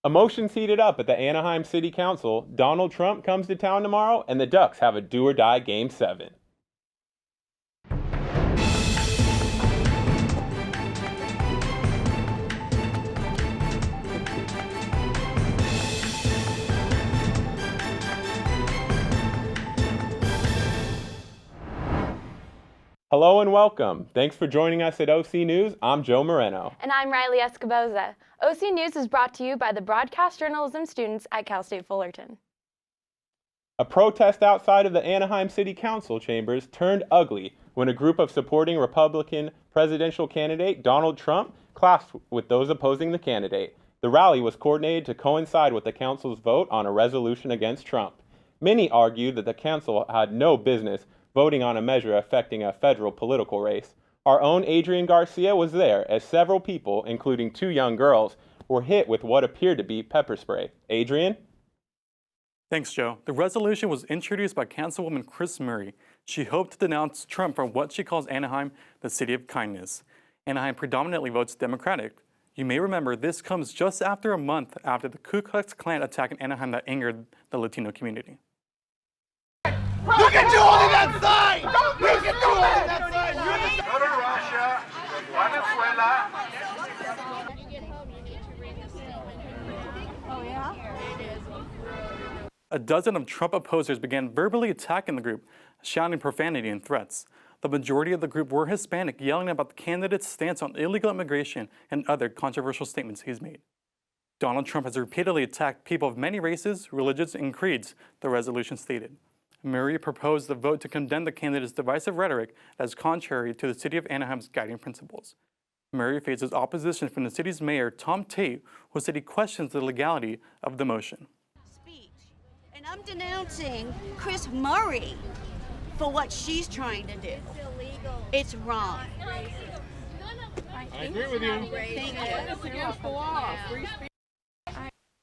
Emotions heated up at the Anaheim City Council. Donald Trump comes to town tomorrow, and the Ducks have a do-or-die Game 7. Hello and welcome. Thanks for joining us at OC News. I'm Joe Moreno. And I'm Riley Escoboza. OC News is brought to you by the broadcast journalism students at Cal State Fullerton. A protest outside of the Anaheim City Council chambers turned ugly when a group of supporting Republican presidential candidate Donald Trump clashed with those opposing the candidate. The rally was coordinated to coincide with the council's vote on a resolution against Trump. Many argued that the council had no business voting on a measure affecting a federal political race. Our own Adrian Garcia was there as several people, including 2 young girls, were hit with what appeared to be pepper spray. Adrian? Thanks, Joe. The resolution was introduced by Councilwoman Chris Murray. She hoped to denounce Trump for what she calls Anaheim, the city of kindness. Anaheim predominantly votes Democratic. You may remember this comes just after a month after the Ku Klux Klan attack in Anaheim that angered the Latino community. Look at you holding that sign! Look at you holding that sign! Go to Russia, Venezuela. When you get home, you need to read the statement. Oh, yeah? Here it is. A dozen of Trump opposers began verbally attacking the group, shouting profanity and threats. The majority of the group were Hispanic, yelling about the candidate's stance on illegal immigration and other controversial statements he's made. Donald Trump has repeatedly attacked people of many races, religions, and creeds, the resolution stated. Murray proposed the vote to condemn the candidate's divisive rhetoric as contrary to the city of Anaheim's guiding principles. Murray faces opposition from the city's mayor, Tom Tate, who said he questions the legality of the motion. Speech. And I'm denouncing Chris Murray for what she's trying to do. It's illegal. It's wrong. I agree with you. Thank you. It's against the law. Free speech.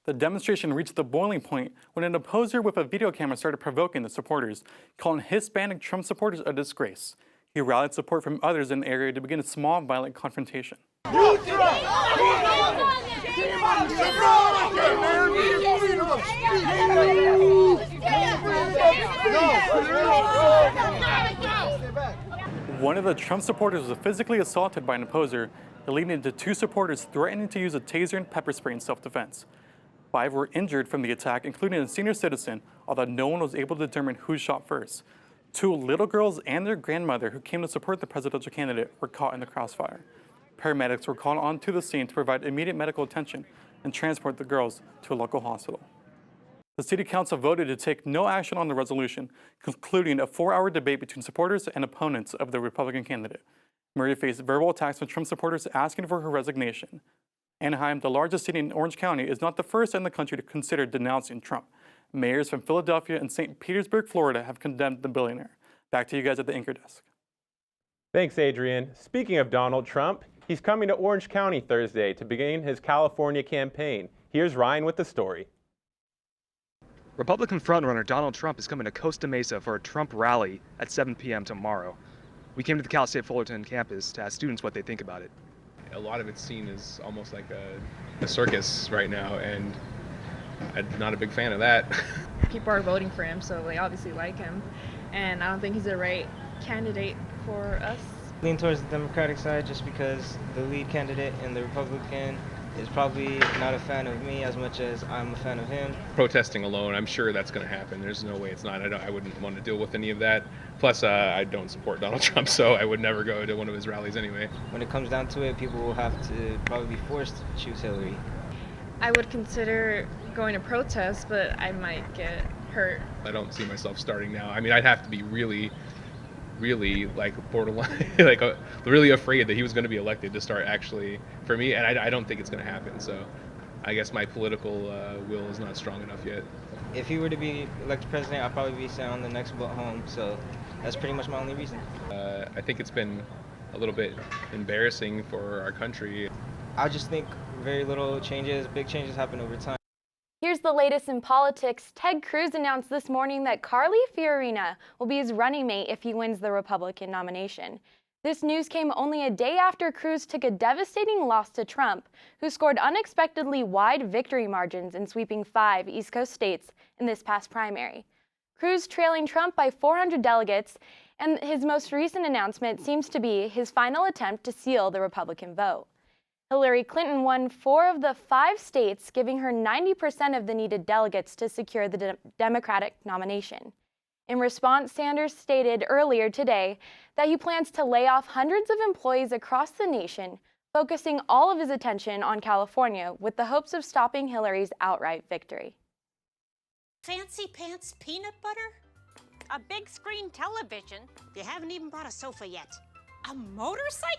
The demonstration reached the boiling point when an opposer with a video camera started provoking the supporters, calling Hispanic Trump supporters a disgrace. He rallied support from others in the area to begin a small, violent confrontation. One of the Trump supporters was physically assaulted by an opposer, leading to 2 supporters threatening to use a taser and pepper spray in self-defense. 5 were injured from the attack, including a senior citizen, although no one was able to determine who shot first. 2 little girls and their grandmother who came to support the presidential candidate were caught in the crossfire. Paramedics were called onto the scene to provide immediate medical attention and transport the girls to a local hospital. The City Council voted to take no action on the resolution, concluding a 4-hour debate between supporters and opponents of the Republican candidate. Murray faced verbal attacks from Trump supporters asking for her resignation. Anaheim, the largest city in Orange County, is not the first in the country to consider denouncing Trump. Mayors from Philadelphia and St. Petersburg, Florida, have condemned the billionaire. Back to you guys at the anchor desk. Thanks, Adrian. Speaking of Donald Trump, he's coming to Orange County Thursday to begin his California campaign. Here's Ryan with the story. Republican frontrunner Donald Trump is coming to Costa Mesa for a Trump rally at 7 p.m. tomorrow. We came to the Cal State Fullerton campus to ask students what they think about it. A lot of it's seen as almost like a circus right now, and I'm not a big fan of that. People are voting for him, so they obviously like him, and I don't think he's the right candidate for us. Lean towards the Democratic side just because the lead candidate in the Republican is probably not a fan of me as much as I'm a fan of him. Protesting alone, I'm sure that's going to happen. There's no way it's not. I wouldn't want to deal with any of that. Plus, I don't support Donald Trump, so I would never go to one of his rallies anyway. When it comes down to it, people will have to probably be forced to choose Hillary. I would consider going to protest, but I might get hurt. I don't see myself starting now. I mean, I'd have to be really like borderline, like really afraid that he was going to be elected to start actually for me, and I don't think it's going to happen. So I guess my political will is not strong enough yet. If he were to be elected president, I'd probably be sent on the next boat home. So that's pretty much my only reason. I think it's been a little bit embarrassing for our country. I just think very little changes, big changes happen over time. Here's the latest in politics. Ted Cruz announced this morning that Carly Fiorina will be his running mate if he wins the Republican nomination. This news came only a day after Cruz took a devastating loss to Trump, who scored unexpectedly wide victory margins in sweeping 5 East Coast states in this past primary. Cruz trailing Trump by 400 delegates, and his most recent announcement seems to be his final attempt to seal the Republican vote. Hillary Clinton won 4 of the 5 states, giving her 90% of the needed delegates to secure the Democratic nomination. In response, Sanders stated earlier today that he plans to lay off hundreds of employees across the nation, focusing all of his attention on California with the hopes of stopping Hillary's outright victory. Fancy pants peanut butter? A big screen television? You haven't even bought a sofa yet. A motorcycle?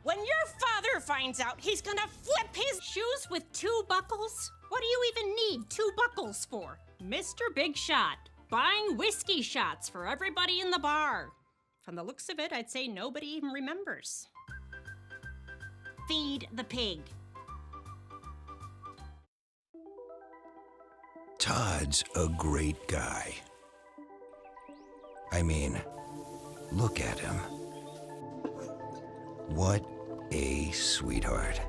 When your father finds out, he's gonna flip his shoes with 2 buckles? What do you even need 2 buckles for? Mr. Big Shot, buying whiskey shots for everybody in the bar. From the looks of it, I'd say nobody even remembers. Feed the pig. Todd's a great guy. I mean, look at him. What a sweetheart.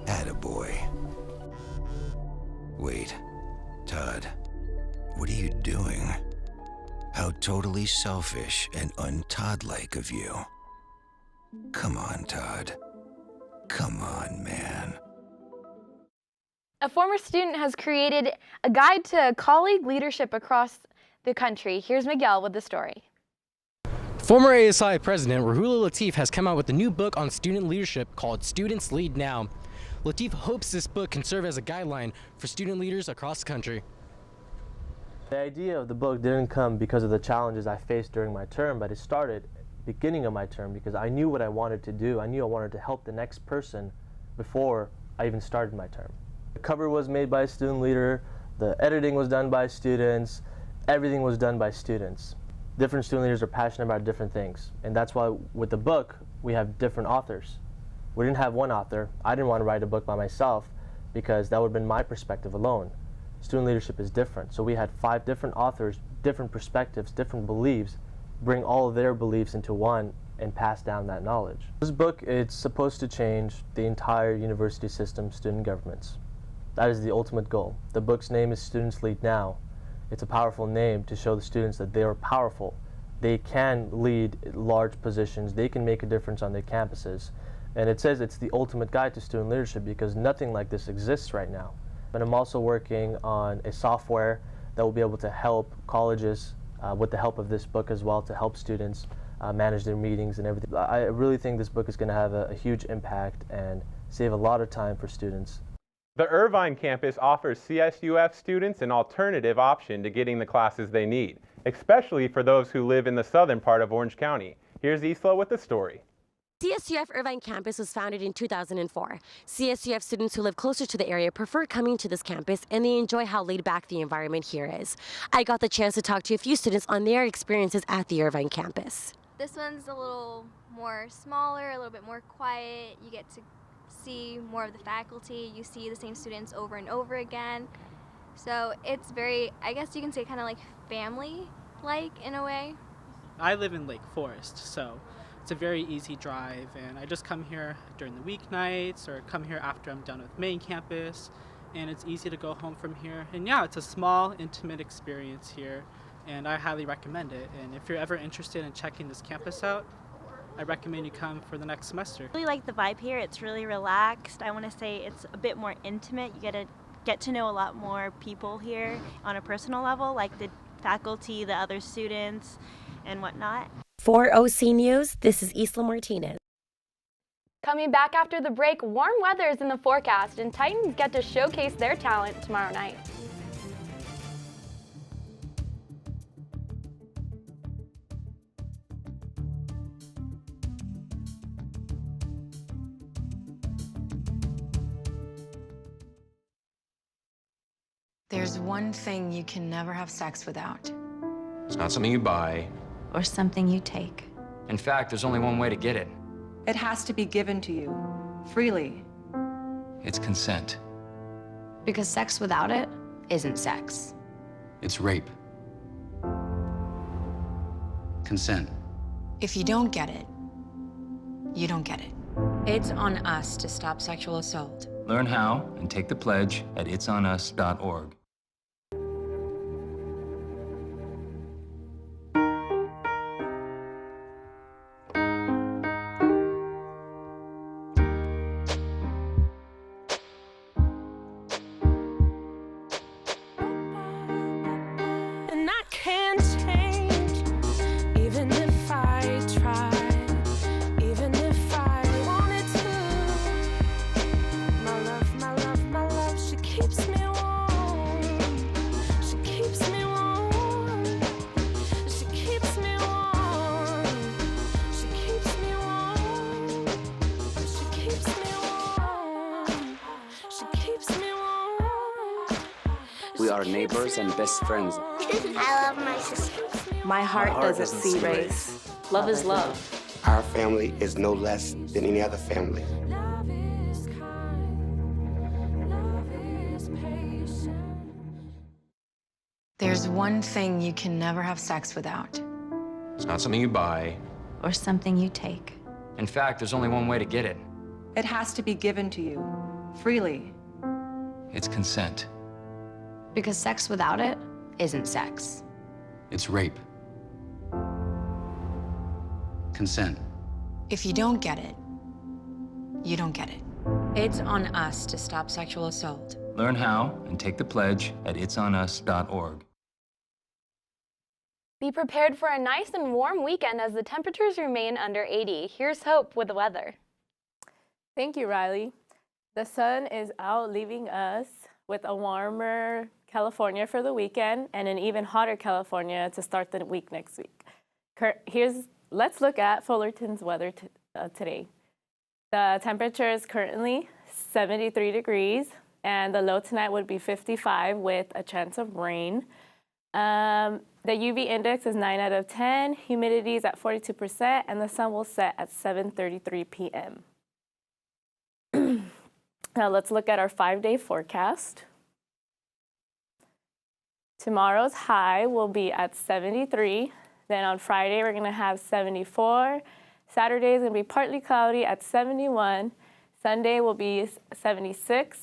Attaboy. Wait, Todd, what are you doing? How totally selfish and un-Todd-like of you. Come on, Todd. Come on, man. A former student has created a guide to colleague leadership across the country. Here's Miguel with the story. Former ASI President Rahula Latif has come out with a new book on student leadership called Students Lead Now. Latif hopes this book can serve as a guideline for student leaders across the country. The idea of the book didn't come because of the challenges I faced during my term, but it started beginning of my term because I knew what I wanted to do. I knew I wanted to help the next person before I even started my term. The cover was made by a student leader, the editing was done by students, everything was done by students. Different student leaders are passionate about different things, and that's why with the book we have different authors. We didn't have one author. I didn't want to write a book by myself because that would have been my perspective alone. Student leadership is different, so we had 5 different authors, different perspectives, different beliefs, bring all of their beliefs into one and pass down that knowledge. This book, it's supposed to change the entire university system, student governments. That is the ultimate goal. The book's name is Students Lead Now. It's a powerful name to show the students that they are powerful. They can lead large positions. They can make a difference on their campuses. And it says it's the ultimate guide to student leadership because nothing like this exists right now. And I'm also working on a software that will be able to help colleges with the help of this book as well to help students manage their meetings and everything. I really think this book is going to have a huge impact and save a lot of time for students. The Irvine campus offers CSUF students an alternative option to getting the classes they need, especially for those who live in the southern part of Orange County. Here's Isla with the story. CSUF Irvine Campus was founded in 2004. CSUF students who live closer to the area prefer coming to this campus, and they enjoy how laid back the environment here is. I got the chance to talk to a few students on their experiences at the Irvine campus. This one's a little more smaller, a little bit more quiet. You get to see more of the faculty. You see the same students over and over again. So it's very, I guess you can say, kind of like family-like in a way. I live in Lake Forest, so it's a very easy drive, and I just come here during the weeknights or come here after I'm done with main campus, and it's easy to go home from here. And yeah, it's a small, intimate experience here, and I highly recommend it. And if you're ever interested in checking this campus out, I recommend you come for the next semester. I really like the vibe here. It's really relaxed. I want to say it's a bit more intimate. You get to know a lot more people here on a personal level, like the faculty, the other students, and whatnot. For OC News, this is Isla Martinez. Coming back after the break, warm weather is in the forecast, and Titans get to showcase their talent tomorrow night. There's one thing you can never have sex without. It's not something you buy. Or something you take. In fact, there's only one way to get it. It has to be given to you, freely. It's consent. Because sex without it isn't sex. It's rape. Consent If you don't get it, you don't get it. It's on us to stop sexual assault. Learn how and take the pledge at itsonus.org. And I can't change, even if I try, even if I wanted to. My love, she keeps me warm. She keeps me warm. She keeps me warm. She keeps me warm. She keeps me warm. She keeps me warm. We are neighbors and best friends. I love my sister. My heart doesn't see race. Love is love. Our family is no less than any other family. There's one thing you can never have sex without. It's not something you buy. Or something you take. In fact, there's only one way to get it. It has to be given to you, freely. It's consent. Because sex without it isn't sex. It's rape. Consent. If you don't get it, you don't get it. It's on us to stop sexual assault. Learn how and take the pledge at itsonus.org. Be prepared for a nice and warm weekend as the temperatures remain under 80. Here's Hope with the weather. Thank you, Riley. The sun is out, leaving us with a warmer California for the weekend and an even hotter California to start the week next week. Let's look at Fullerton's weather today. The temperature is currently 73 degrees, and the low tonight would be 55 with a chance of rain. The UV index is 9 out of 10, humidity is at 42%, and the sun will set at 7:33 p.m. Now let's look at our 5-day forecast. Tomorrow's high will be at 73. Then on Friday, we're going to have 74. Saturday is going to be partly cloudy at 71. Sunday will be 76.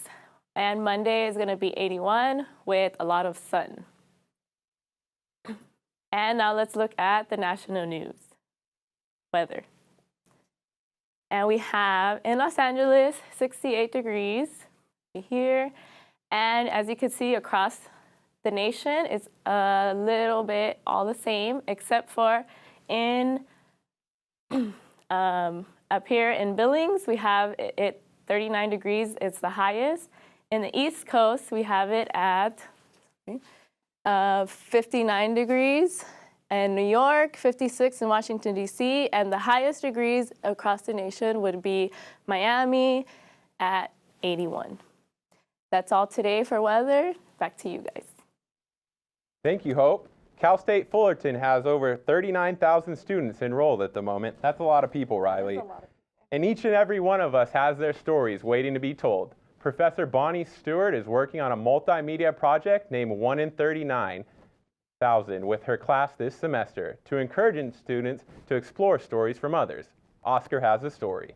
And Monday is going to be 81 with a lot of sun. And now let's look at the national news. Weather. And we have in Los Angeles, 68 degrees here. And as you can see across the nation, it's a little bit all the same, except for in up here in Billings, we have it 39 degrees. It's the highest. In the East Coast, we have it at 59 degrees. In New York, 56 in Washington, D.C., and the highest degrees across the nation would be Miami at 81. That's all today for weather. Back to you guys. Thank you, Hope. Cal State Fullerton has over 39,000 students enrolled at the moment. That's a lot of people, Riley. And each and every one of us has their stories waiting to be told. Professor Bonnie Stewart is working on a multimedia project named 1 in 39,000 with her class this semester to encourage students to explore stories from others. Oscar has a story.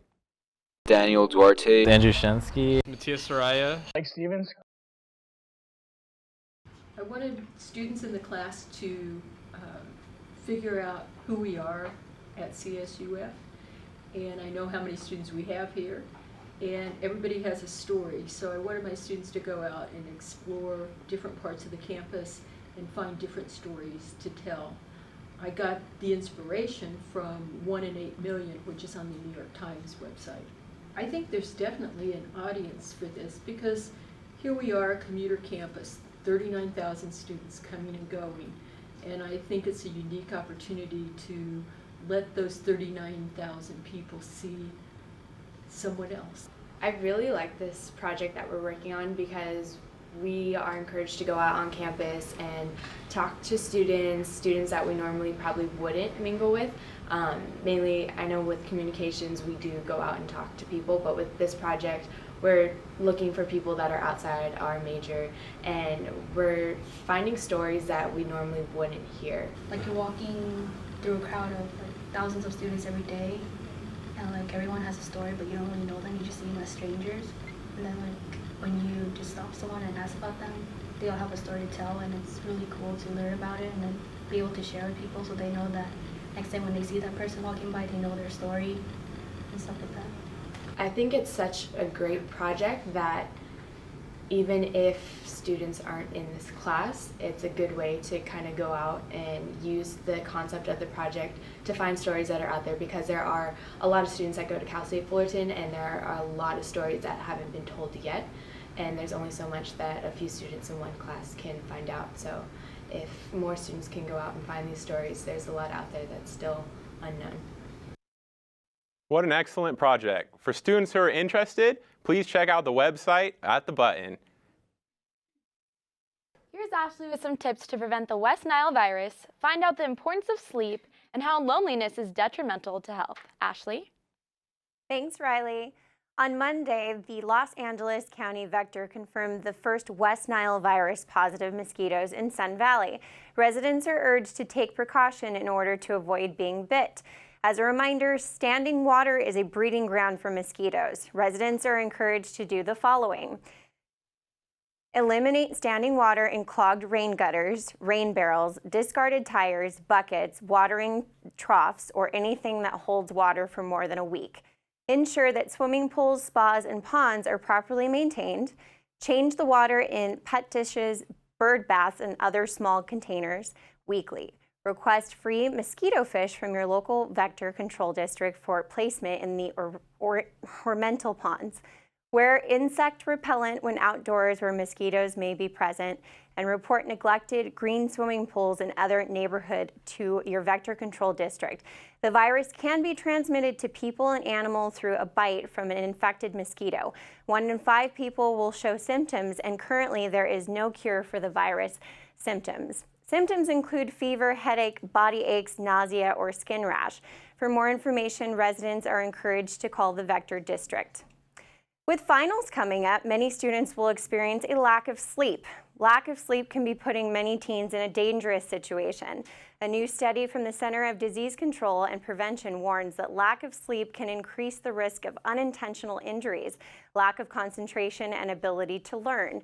Daniel Duarte. Andrew Shensky. Matthias Soraya. Mike Stevens. I wanted students in the class to figure out who we are at CSUF, and I know how many students we have here, and everybody has a story, so I wanted my students to go out and explore different parts of the campus and find different stories to tell. I got the inspiration from 1 in 8 million, which is on the New York Times website. I think there's definitely an audience for this because here we are, a commuter campus, 39,000 students coming and going, and I think it's a unique opportunity to let those 39,000 people see someone else. I really like this project that we're working on because we are encouraged to go out on campus and talk to students that we normally probably wouldn't mingle with. Mainly, I know with communications we do go out and talk to people, but with this project we're looking for people that are outside our major, and we're finding stories that we normally wouldn't hear. Like you're walking through a crowd of like thousands of students every day, and like everyone has a story, but you don't really know them. You just see them as strangers, and then like when you just stop someone and ask about them, they all have a story to tell, and it's really cool to learn about it and then be able to share with people so they know that next time when they see that person walking by, they know their story and stuff like that. I think it's such a great project that even if students aren't in this class, it's a good way to kind of go out and use the concept of the project to find stories that are out there, because there are a lot of students that go to Cal State Fullerton and there are a lot of stories that haven't been told yet, and there's only so much that a few students in one class can find out. So if more students can go out and find these stories, there's a lot out there that's still unknown. What an excellent project. For students who are interested, please check out the website at the button. Here's Ashley with some tips to prevent the West Nile virus, find out the importance of sleep, and how loneliness is detrimental to health. Ashley? Thanks, Riley. On Monday, the Los Angeles County Vector confirmed the first West Nile virus positive mosquitoes in Sun Valley. Residents are urged to take precaution in order to avoid being bit. As a reminder, standing water is a breeding ground for mosquitoes. Residents are encouraged to do the following. Eliminate standing water in clogged rain gutters, rain barrels, discarded tires, buckets, watering troughs, or anything that holds water for more than a week. Ensure that swimming pools, spas, and ponds are properly maintained. Change the water in pet dishes, bird baths, and other small containers weekly. Request free mosquito fish from your local vector control district for placement in the ornamental ponds. Wear insect repellent when outdoors where mosquitoes may be present, and report neglected green swimming pools and other neighborhood to your vector control district. The virus can be transmitted to people and animals through a bite from an infected mosquito. 1 in 5 people will show symptoms, and currently there is no cure for the virus symptoms. Symptoms include fever, headache, body aches, nausea, or skin rash. For more information, residents are encouraged to call the vector district. With finals coming up, many students will experience a lack of sleep. Lack of sleep can be putting many teens in a dangerous situation. A new study from the Center of Disease Control and Prevention warns that lack of sleep can increase the risk of unintentional injuries, lack of concentration, and ability to learn.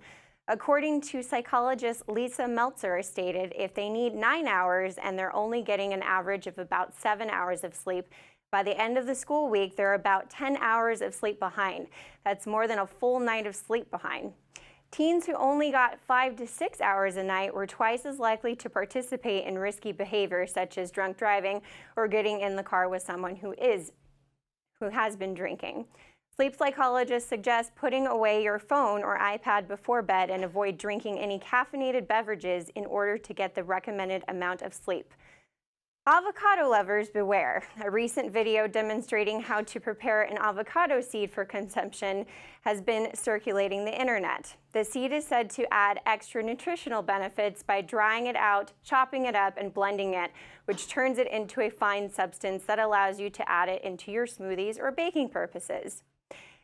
According to psychologist Lisa Meltzer stated, if they need 9 hours and they're only getting an average of about 7 hours of sleep, by the end of the school week, they're about 10 hours of sleep behind. That's more than a full night of sleep behind. Teens who only got 5 to 6 hours a night were twice as likely to participate in risky behavior such as drunk driving or getting in the car with someone who has been drinking. Sleep psychologists suggest putting away your phone or iPad before bed and avoid drinking any caffeinated beverages in order to get the recommended amount of sleep. Avocado lovers beware. A recent video demonstrating how to prepare an avocado seed for consumption has been circulating the internet. The seed is said to add extra nutritional benefits by drying it out, chopping it up, and blending it, which turns it into a fine substance that allows you to add it into your smoothies or baking purposes.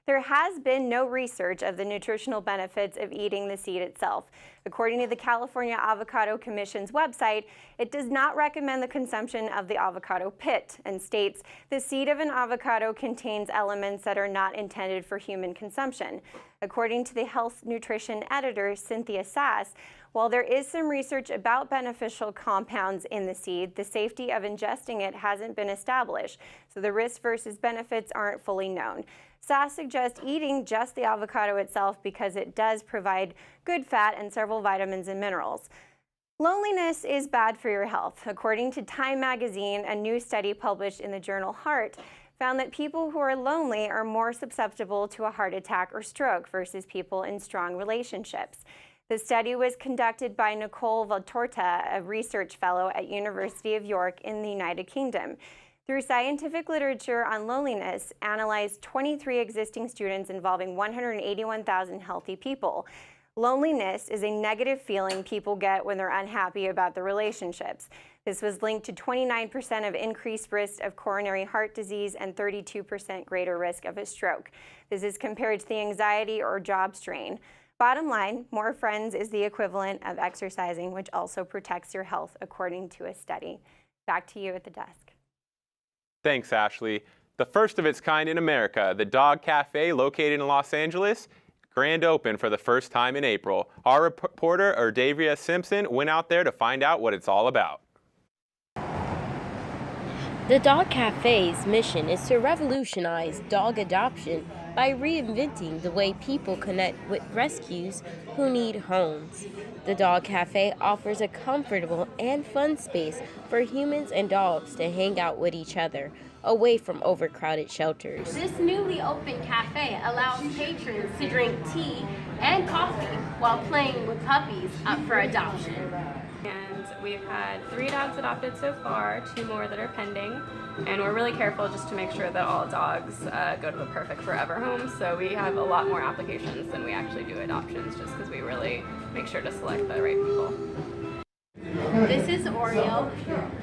There has been no research of the nutritional benefits of eating the seed itself. According to the California Avocado Commission's website, it does not recommend the consumption of the avocado pit and states the seed of an avocado contains elements that are not intended for human consumption. According to the health nutrition editor, Cynthia Sass, while there is some research about beneficial compounds in the seed, the safety of ingesting it hasn't been established, so the risks versus benefits aren't fully known. Sass suggests eating just the avocado itself because it does provide good fat and several vitamins and minerals. Loneliness is bad for your health. According to Time magazine, a new study published in the journal Heart found that people who are lonely are more susceptible to a heart attack or stroke versus people in strong relationships. The study was conducted by Nicole Valtorta, a research fellow at University of York in the United Kingdom. Through scientific literature on loneliness, analyzed 23 existing students involving 181,000 healthy people. Loneliness is a negative feeling people get when they're unhappy about their relationships. This was linked to 29% of increased risk of coronary heart disease and 32% greater risk of a stroke. This is compared to the anxiety or job strain. Bottom line, more friends is the equivalent of exercising, which also protects your health, according to a study. Back to you at the desk. Thanks, Ashley. The first of its kind in America, the Dog Cafe located in Los Angeles, grand open for the first time in April. Our reporter, Erdavria Simpson, went out there to find out what it's all about. The Dog Cafe's mission is to revolutionize dog adoption by reinventing the way people connect with rescues who need homes. The Dog Cafe offers a comfortable and fun space for humans and dogs to hang out with each other, away from overcrowded shelters. This newly opened cafe allows patrons to drink tea and coffee while playing with puppies up for adoption. And we've had 3 dogs adopted so far, 2 more that are pending, and we're really careful just to make sure that all dogs go to the perfect forever home. So we have a lot more applications than we actually do adoptions, just because we really make sure to select the right people. This is Oreo.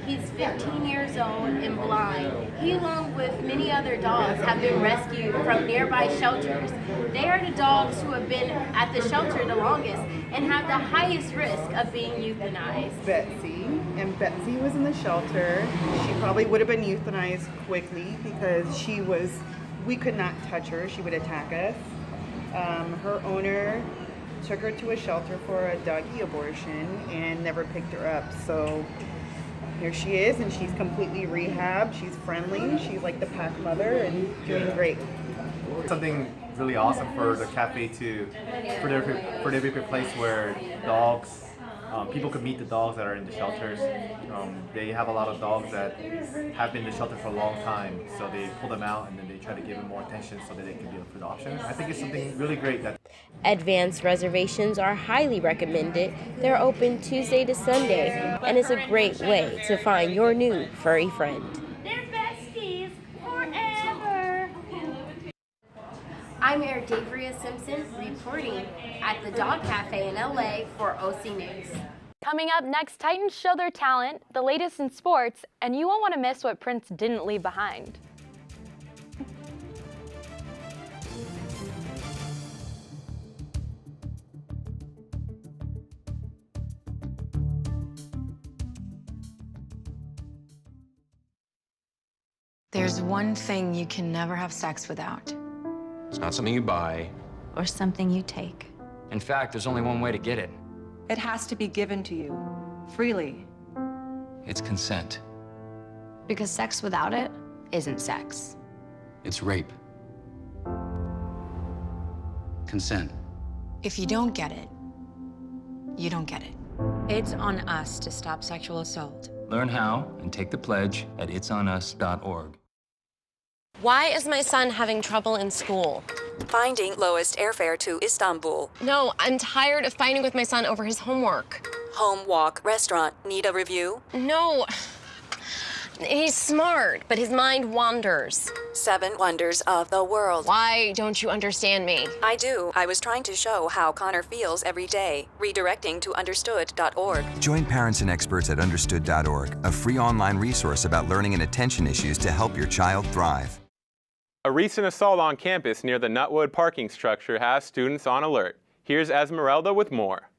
He's 15 years old and blind. He, along with many other dogs, have been rescued from nearby shelters. They are the dogs who have been at the shelter the longest and have the highest risk of being euthanized. Betsy, and Betsy was in the shelter. She probably would have been euthanized quickly because we could not touch her. She would attack us. Her owner took her to a shelter for a doggy abortion and never picked her up. So here she is, and she's completely rehabbed. She's friendly. She's like the pack mother and doing great. Something really awesome for the cafe for there to be a place where dogs, people could meet the dogs that are in the shelters. They have a lot of dogs that have been in the shelter for a long time, so they pull them out and then they try to give them more attention so that they can be up for adoption. I think it's something really great. Advanced reservations are highly recommended. They're open Tuesday to Sunday, and it's a great way to find your new furry friend. They're besties forever. I'm Erdavria Simpson reporting at the Dog Cafe in LA for OC News. Coming up next, Titans show their talent, the latest in sports, and you won't want to miss what Prince didn't leave behind. There's one thing you can never have sex without. It's not something you buy. Or something you take. In fact, there's only one way to get it. It has to be given to you, freely. It's consent. Because sex without it isn't sex. It's rape. Consent. If you don't get it, you don't get it. It's on us to stop sexual assault. Learn how and take the pledge at itsonus.org. Why is my son having trouble in school? Finding lowest airfare to Istanbul. No, I'm tired of fighting with my son over his homework. Home, walk, restaurant. Need a review? No. He's smart, but his mind wanders. 7 wonders of the world. Why don't you understand me? I do. I was trying to show how Connor feels every day. Redirecting to understood.org. Join parents and experts at understood.org, a free online resource about learning and attention issues to help your child thrive. A recent assault on campus near the Nutwood parking structure has students on alert. Here's Esmeralda with more.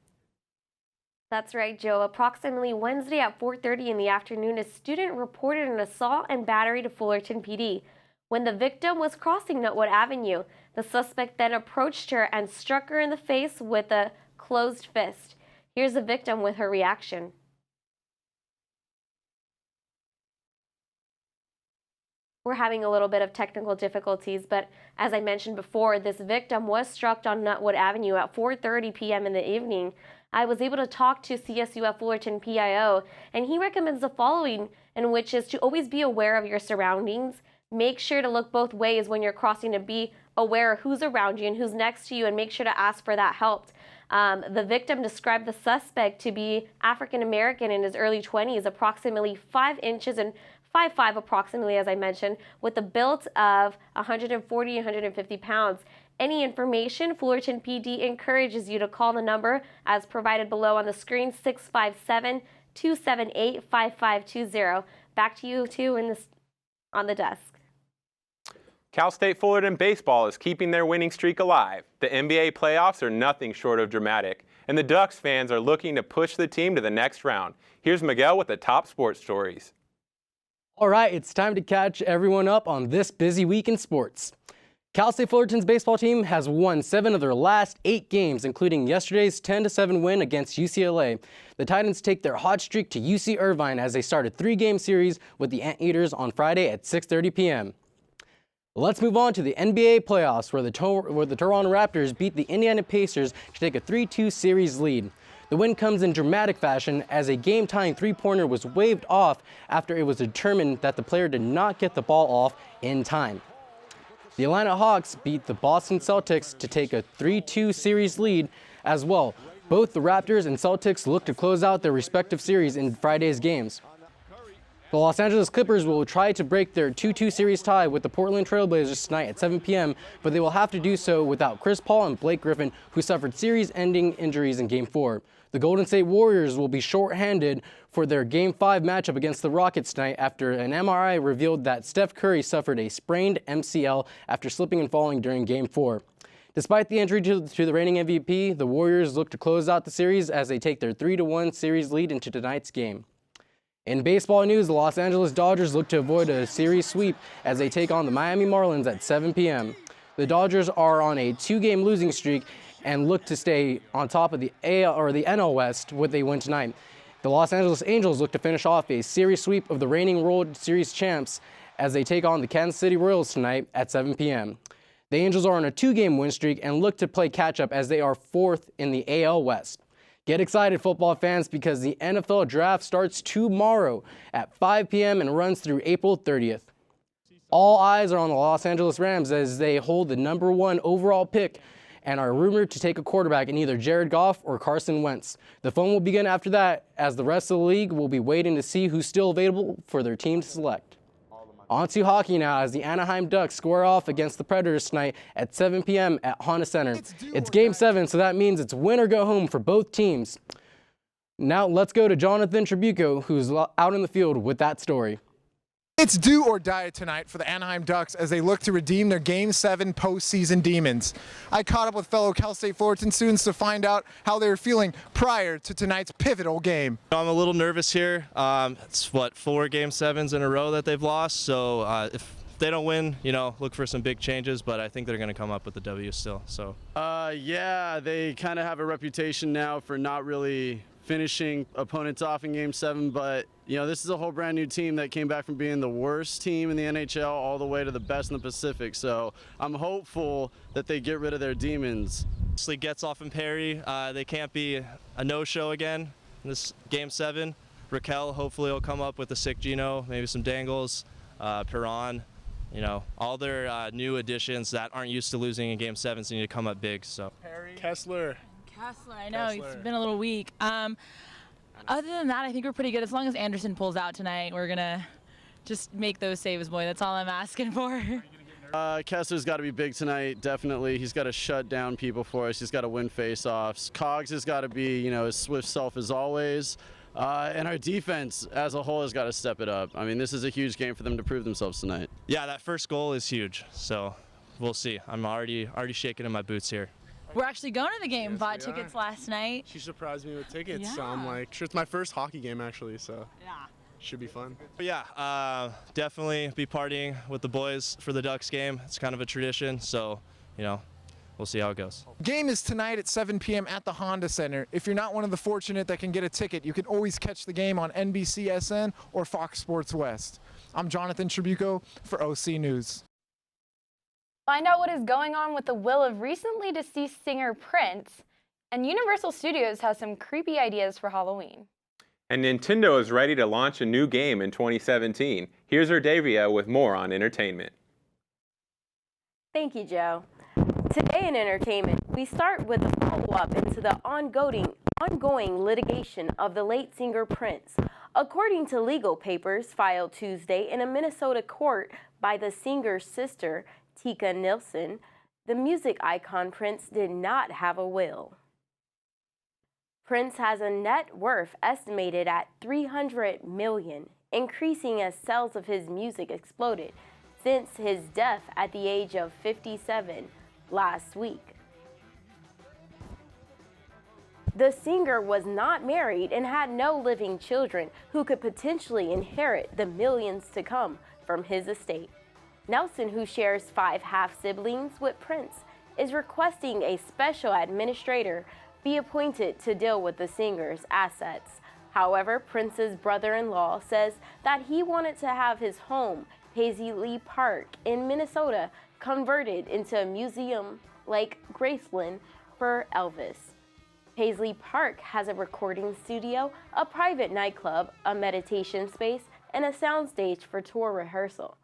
That's right, Joe. Approximately Wednesday at 4:30 in the afternoon, a student reported an assault and battery to Fullerton PD. When the victim was crossing Nutwood Avenue, the suspect then approached her and struck her in the face with a closed fist. Here's the victim with her reaction. We're having a little bit of technical difficulties, but as I mentioned before, this victim was struck on Nutwood Avenue at 4:30 p.m. in the evening. I was able to talk to CSUF Fullerton PIO, and he recommends the following, in which is to always be aware of your surroundings. Make sure to look both ways when you're crossing to be aware of who's around you and who's next to you, and make sure to ask for that help. The victim described the suspect to be African American in his early 20s, approximately 5 inches and 5'5" approximately, as I mentioned, with a build of 140, 150 pounds. Any information, Fullerton PD encourages you to call the number as provided below on the screen, 657-278-5520. Back to you two on the desk. Cal State Fullerton baseball is keeping their winning streak alive. The NBA playoffs are nothing short of dramatic, and the Ducks fans are looking to push the team to the next round. Here's Miguel with the top sports stories. All right, it's time to catch everyone up on this busy week in sports. Cal State Fullerton's baseball team has won 7 of their last 8 games, including yesterday's 10-7 win against UCLA. The Titans take their hot streak to UC Irvine as they start a 3-game series with the Anteaters on Friday at 6:30 p.m. Let's move on to the NBA playoffs, where the Toronto Raptors beat the Indiana Pacers to take a 3-2 series lead. The win comes in dramatic fashion as a game-tying three-pointer was waved off after it was determined that the player did not get the ball off in time. The Atlanta Hawks beat the Boston Celtics to take a 3-2 series lead as well. Both the Raptors and Celtics look to close out their respective series in Friday's games. The Los Angeles Clippers will try to break their 2-2 series tie with the Portland Trailblazers tonight at 7 p.m., but they will have to do so without Chris Paul and Blake Griffin, who suffered series-ending injuries in Game 4. The Golden State Warriors will be shorthanded for their Game 5 matchup against the Rockets tonight after an MRI revealed that Steph Curry suffered a sprained MCL after slipping and falling during Game 4. Despite the injury to the reigning MVP, the Warriors look to close out the series as they take their 3-1 series lead into tonight's game. In baseball news, the Los Angeles Dodgers look to avoid a series sweep as they take on the Miami Marlins at 7 p.m. The Dodgers are on a 2-game losing streak and look to stay on top of the NL West with a win tonight. The Los Angeles Angels look to finish off a series sweep of the reigning World Series champs as they take on the Kansas City Royals tonight at 7 p.m. The Angels are on a 2-game win streak and look to play catch-up as they are 4th in the AL West. Get excited, football fans, because the NFL Draft starts tomorrow at 5 p.m. and runs through April 30th. All eyes are on the Los Angeles Rams as they hold the #1 overall pick and are rumored to take a quarterback in either Jared Goff or Carson Wentz. The fun will begin after that, as the rest of the league will be waiting to see who's still available for their team to select. On to hockey now, as the Anaheim Ducks square off against the Predators tonight at 7 p.m. at Honda Center. It's Game 7, so that means it's win or go home for both teams. Now let's go to Jonathan Tribuco, who's out in the field with that story. It's do or die tonight for the Anaheim Ducks as they look to redeem their Game 7 postseason demons. I caught up with fellow Cal State Fullerton students to find out how they were feeling prior to tonight's pivotal game. I'm a little nervous here. It's 4 Game 7s in a row that they've lost, so if they don't win, look for some big changes, but I think they're going to come up with the W still. So. Yeah, they kind of have a reputation now for not really finishing opponents off in Game 7, but this is a whole brand new team that came back from being the worst team in the NHL all the way to the best in the Pacific, so I'm hopeful that they get rid of their demons. Gets off and Perry, they can't be a no-show again in this Game 7. Raquel hopefully will come up with a sick Gino, maybe some Dangles, Perron, all their new additions that aren't used to losing in Game 7s need to come up big. So Kessler, I know, it's been a little weak. Other than that, I think we're pretty good. As long as Anderson pulls out tonight, we're going to just make those saves, boy. That's all I'm asking for. Kessler's got to be big tonight, definitely. He's got to shut down people for us. He's got to win face-offs. Cogs has got to be, his swift self as always. And our defense as a whole has got to step it up. I mean, this is a huge game for them to prove themselves tonight. Yeah, that first goal is huge, so we'll see. I'm already shaking in my boots here. We're actually going to the game. Bought tickets last night. She surprised me with tickets, yeah. So I'm like, sure, it's my first hockey game actually, so yeah, should be fun. But yeah, definitely be partying with the boys for the Ducks game. It's kind of a tradition, so we'll see how it goes. Game is tonight at 7 p.m. at the Honda Center. If you're not one of the fortunate that can get a ticket, you can always catch the game on NBCSN or Fox Sports West. I'm Jonathan Tribuco for OC News. Find out what is going on with the will of recently deceased singer Prince, and Universal Studios has some creepy ideas for Halloween. And Nintendo is ready to launch a new game in 2017. Here's Erdavia with more on entertainment. Thank you, Joe. Today in entertainment, we start with a follow-up into the ongoing litigation of the late singer Prince. According to legal papers filed Tuesday in a Minnesota court by the singer's sister, Tika Nilsson, the music icon Prince did not have a will. Prince has a net worth estimated at $300 million, increasing as sales of his music exploded since his death at the age of 57 last week. The singer was not married and had no living children who could potentially inherit the millions to come from his estate. Nelson, who shares 5 half-siblings with Prince, is requesting a special administrator be appointed to deal with the singer's assets. However, Prince's brother-in-law says that he wanted to have his home, Paisley Park in Minnesota, converted into a museum like Graceland for Elvis. Paisley Park has a recording studio, a private nightclub, a meditation space, and a soundstage for tour rehearsal.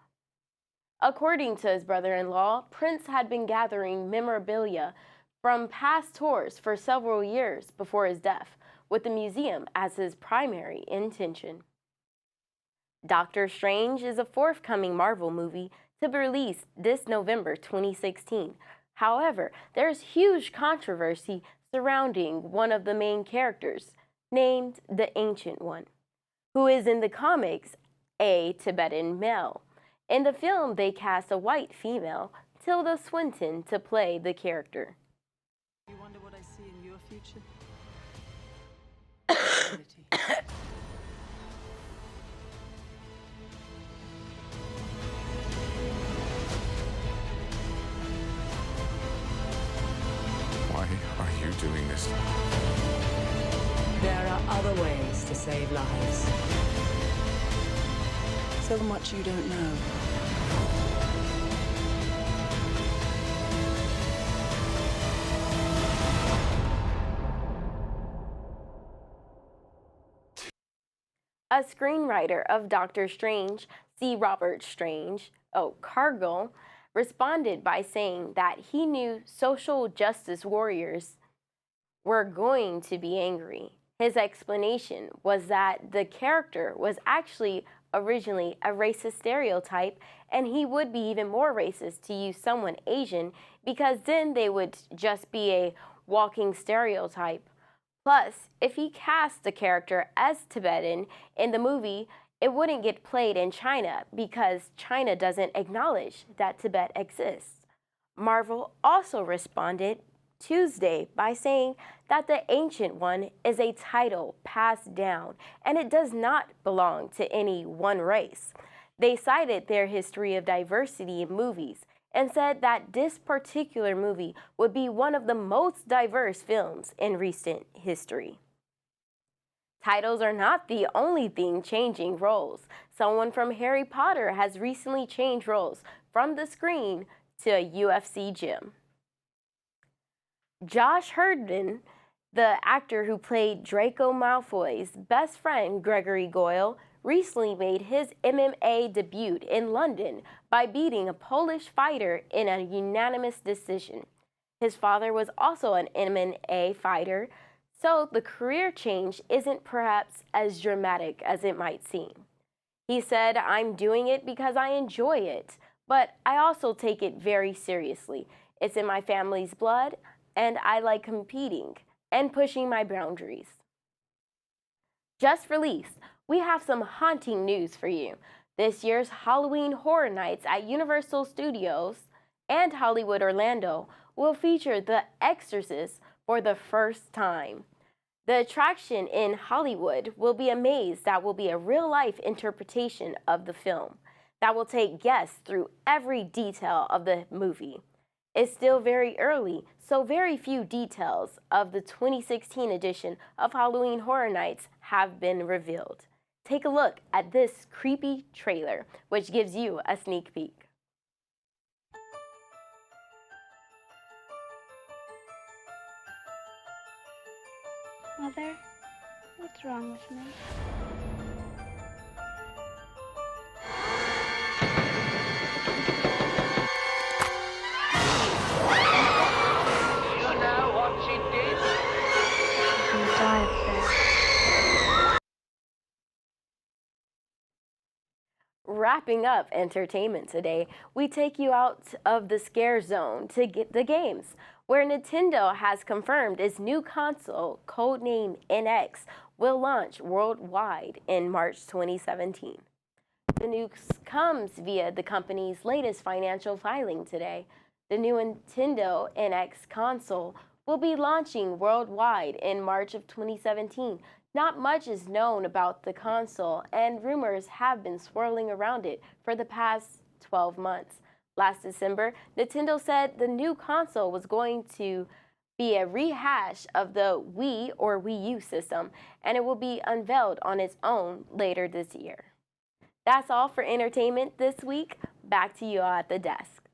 According to his brother-in-law, Prince had been gathering memorabilia from past tours for several years before his death, with the museum as his primary intention. Doctor Strange is a forthcoming Marvel movie to be released this November 2016. However, there's huge controversy surrounding one of the main characters, named the Ancient One, who is in the comics a Tibetan male. In the film, they cast a white female, Tilda Swinton, to play the character. You wonder what I see in your future? Why are you doing this? There are other ways to save lives. So much you don't know. A screenwriter of Doctor Strange, C. Robert Strange, Cargill, responded by saying that he knew social justice warriors were going to be angry. His explanation was that the character was actually originally a racist stereotype, and he would be even more racist to use someone Asian because then they would just be a walking stereotype. Plus, if he cast the character as Tibetan in the movie, it wouldn't get played in China because China doesn't acknowledge that Tibet exists. Marvel also responded Tuesday by saying that the Ancient One is a title passed down and it does not belong to any one race. They cited their history of diversity in movies and said that this particular movie would be one of the most diverse films in recent history. Titles are not the only thing changing roles. Someone from Harry Potter has recently changed roles from the screen to a UFC gym. Josh Hurden, the actor who played Draco Malfoy's best friend Gregory Goyle, recently made his MMA debut in London by beating a Polish fighter in a unanimous decision. His father was also an MMA fighter, so the career change isn't perhaps as dramatic as it might seem. He said, "I'm doing it because I enjoy it, but I also take it very seriously. It's in my family's blood, and I like competing and pushing my boundaries." Just released, we have some haunting news for you. This year's Halloween Horror Nights at Universal Studios and Hollywood Orlando will feature The Exorcist for the first time. The attraction in Hollywood will be a maze that will be a real-life interpretation of the film that will take guests through every detail of the movie. It's still very early, so very few details of the 2016 edition of Halloween Horror Nights have been revealed. Take a look at this creepy trailer, which gives you a sneak peek. Mother, what's wrong with me? You know what she did? She's gonna die up there. Wrapping up entertainment today, we take you out of the scare zone to get the games, where Nintendo has confirmed its new console, codenamed NX, will launch worldwide in March 2017. The news comes via the company's latest financial filing today. The new Nintendo NX console will be launching worldwide in March of 2017. Not much is known about the console, and rumors have been swirling around it for the past 12 months. Last December, Nintendo said the new console was going to be a rehash of the Wii or Wii U system, and it will be unveiled on its own later this year. That's all for entertainment this week. Back to you all at the desk.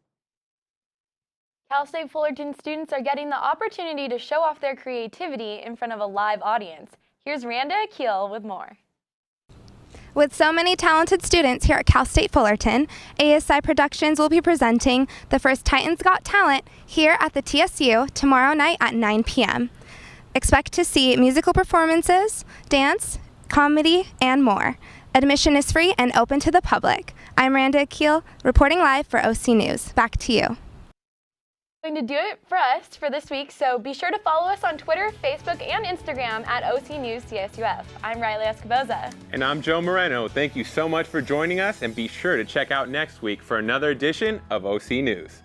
Cal State Fullerton students are getting the opportunity to show off their creativity in front of a live audience. Here's Randa Akil with more. With so many talented students here at Cal State Fullerton, ASI Productions will be presenting the first Titans Got Talent here at the TSU tomorrow night at 9 p.m. Expect to see musical performances, dance, comedy, and more. Admission is free and open to the public. I'm Randa Akil, reporting live for OC News. Back to you. Going to do it for us for this week, so be sure to follow us on Twitter, Facebook, and Instagram at OC News CSUF. I'm Riley Escoboza. And I'm Joe Moreno. Thank you so much for joining us, and be sure to check out next week for another edition of OC News.